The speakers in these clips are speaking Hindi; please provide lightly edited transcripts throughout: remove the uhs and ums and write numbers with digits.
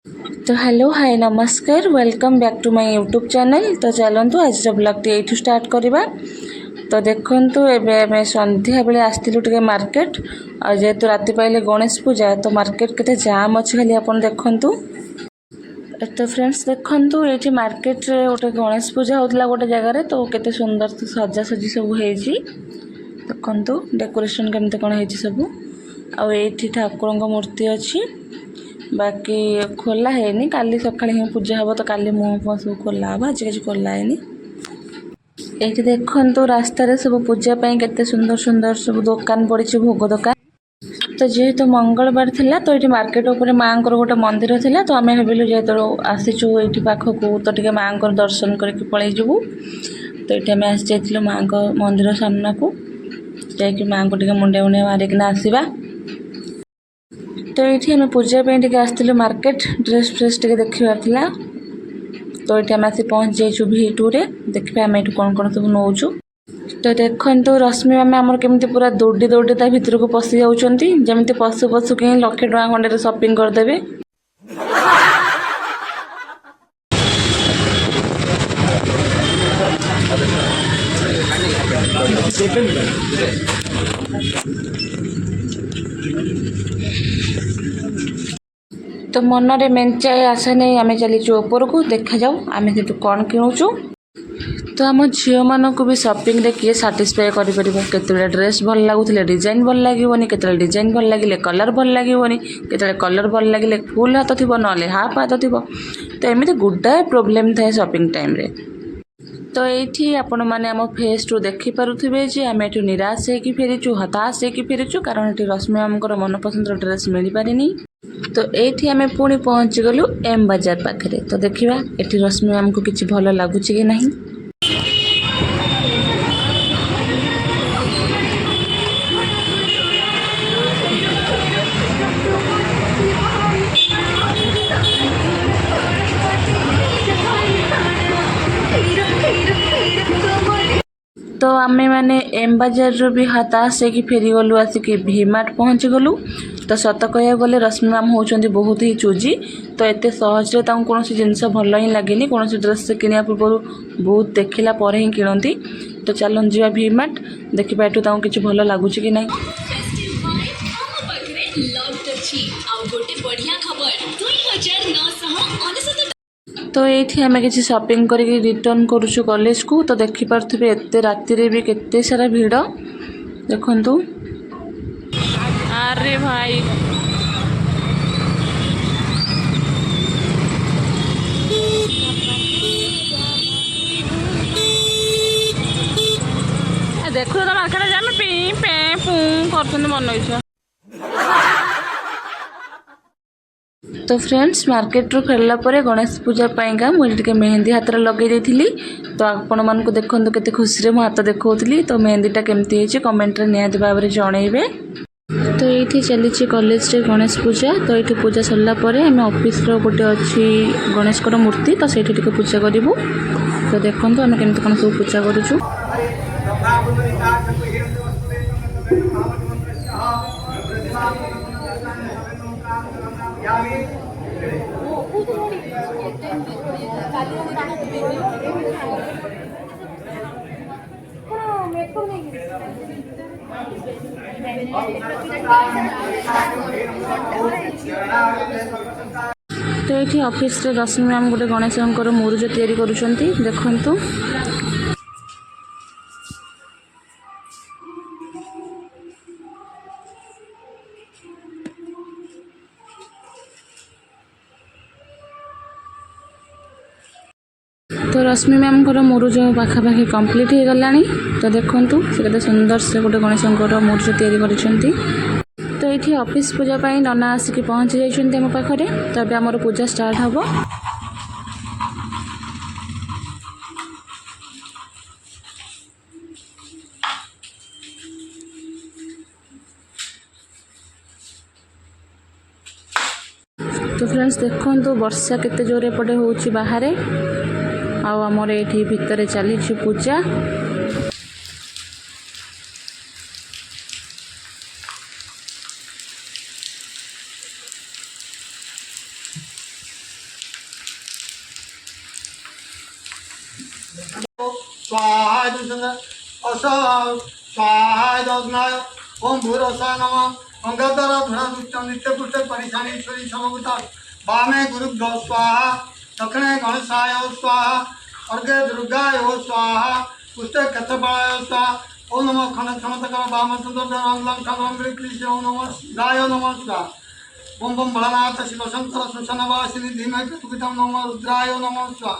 तो हेलो हाय नमस्कार welcome back to my YouTube channel. तो चलतु आज ब्लॉग टी ये स्टार्ट करवा। तो देखु एवं सन्ध्या बेले आसलु टे मार्केट और जेहेतु राति पाइले गणेश पूजा तो मार्केट केते जाम अच्छे खाली आप देखु। तो फ्रेंड्स देखु ये मार्केट रे गोटे गणेश पूजा होता गोटे जगार तो केते सुंदर सजासजी सब देखु डेकोरेशन केमती कौन है सब आठी ठाकुर मूर्ति अच्छी बाकी खोला है काली सकाଳେ ही पूजा हम तो काली मुँह फुह सब खोला हम आज किसी खोला है। ये देखु रास्तार सब पूजापी केते सुंदर सुंदर सब दुकान पड़ी भोग दुकान। तो जेहेतु मंगलवार थिला तो ये मार्केट ऊपर माँ गोटे मंदिर थिला तो आम भाविलु जेहेतु आसीचु ये पाखक तो टे माँ दर्शन करके पलैबू। तो ये आम आसी माँ मंदिर सामना को जाकि माँ को टे मुंडे मुंडे मारिकिना आसवा। तो ये आम पूजापी आसलु मार्केट ड्रेस फ्रेस टे देखा। तो ये आम आसी पहुँच जाइए V2 रे देखिए आम ये कौन कौन सब नौचु। तो देखो रश्मि मामा आमर केमती पूरा दौड़ी दौड़ी ता भीतर को पशि जाउछंती जेमती पशु पशु कहीं लक्षे टका खंडे शॉपिंग करदेवे। तो मनरे मेंचाए आशा नहीं आम चलीचु ऊपर को देखा जाऊ आम से कौन किणुचु। तो आम झील मानक भी शॉपिंग रे किए साटिस्फाई करते ड्रेस भल लगुले डिजाइन भल लगे केतले डिजाइन भल लगे कलर भल लगे केतले कलर भल लगे फुल हाथ थी ना हाफ हाथ थी। तो एमती गुडाए प्रोब्लेम थाए शॉपिंग टाइम रे। तो ये आपण मैंने आम फेस टू देखिपे जे आम ये निराश होकर फेरीचु हताश होकर फेरीचु कारण ये रश्मि मामर मनपसंद ड्रेस मिल पारिनी। तो ये आम पुणी पहुँची गलु एम बाजार पाखे। तो देखा ये रश्मि माम को किसी भल लगुच कि नहीं। तो आमे मैंने एम बाजार रो भी हताश होकर फेरी गलु आसिक V-Mart पहुँची गलु। तो सत कह गले रश्मि माम होती बहुत ही चूजी तो एत सहजरे कौन जिनस भल ही लगे कौन ड्रेस से किनिया पूर्व बहुत देखला पर ही किणती। तो चलन जी V-Mart देखा एठू किसी भल लगुच कि नहीं। तो ये आम किसी शॉपिंग करके रिटर्न करुचु कॉलेज को। तो देखिपे एत राति भी केते सारा भिड़ देखु। अरे भाई देखु तो मार्केट जामे पी पे पू कर मन इच्छा। तो फ्रेंड्स मार्केट रू फेरला परे गणेश पूजा पाइंका मुझे मेहंदी हाथ लगे थी। तो आपण मान देखो केते खुशी रे मो हाथ देखौली। तो मेहंदीटा केमती है कमेंट रे निहाती भाव में जनइबे। तो ये चली कॉलेज रे गणेश पूजा। तो ये पूजा सरला परे आम ऑफिस रो गोटे अच्छी गणेश मूर्ति तो से पूजा करूँ। तो देखो आम केमती कौन सब पूजा करूँ। तो ये ऑफिस रे रश्मि मैम गोटे गणेश मुरुज तैयारी करुछंती देखंतु। तो रश्मि मैम को मुरुज पाखापाखि कम्प्लीट हो गला। तो देखु से केते सुंदर से गोटे गणेश मुरुज तैयारी करिसेंती। तो ये ऑफिस पूजा पाई नना आसिक पहुँची जाइछंती आम पाखरे। तो अब आमर पूजा स्टार्ट हबो। तो फ्रेंड्स देखो वर्षा केते जोरे पड़े होची बाहर आमर ये भितर चली पूजा। स्वाहा स्वाहा दग्नाय ओम भूरसाय नमः अंगधर धनुष्टम नित्यपुष्ट परिशानीश्वरी समभूता वामे गुरुभ्यो स्वाहा दक्षिणे गणेशाय स्वाहा अर्घे दुर्गाय स्वाहा पुष्टे कथपाय स्वाहा ओम नमः खंड क्षमतकर वाम सुंदर ओम नमः शिवाय नमः स्वाहा ओम बम भोलानाथ शिव शंकर सुशनवासिनी धीमहि प्रचोदितं नमः रुद्राय नमः स्वाहा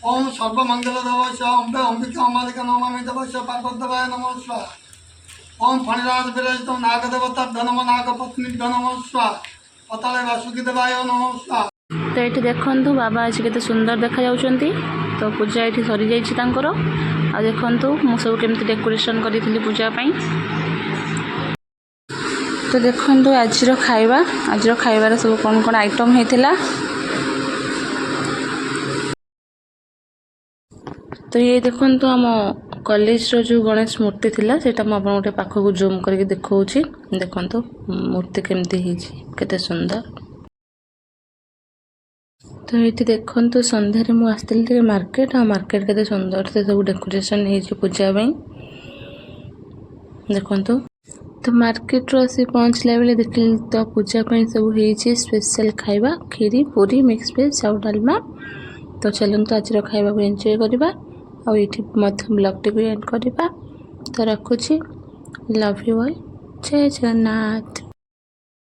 ओम सर्वमंगल देव स्वाहा अम्बे अंबिका अम्बालिका नमामि देव स्वाहा पार्वतीदेवाय नमः स्वाहा ओम फणिराज विराजित नागदेवता नमः नागपत्नी नमः स्वाहा पताले वासुकी देवाय नमः स्वाहा। तो ये देखु बाबा आज के सुंदर देखा जाउछंती। तो पूजा ये सरी जाइए आ देखु मु सब केमती डेकोरेशन करी पूजा पाई। तो देखु आज खाइबार सब कौन कौन आइटम होता। तो ये देखु आम कॉलेज रो जो गणेश मूर्ति थिला सेटा म आपन गोटे पाखक जूम करके देखौछि। देखंतु मूर्ति केमती हिची केते सुंदर। तो ये देखंतु संध्यारे मु आस्तिल टे मार्केट केते सुंदर से सब डेकोरेशन हिची पूजा पई। देखंतु तो मार्केट रो से पहुंचला बेले देखिल तो पूजा पई सब हिची स्पेशल खाइबा खीरी पूरी मिक्स वेज चाउ डालमा। तो चलंतु आज रो खाइबा को एन्जॉय करबा और ये ब्लॉग टी एंड करवा। तो रखुची लव यू ऑल जय जगन्नाथ।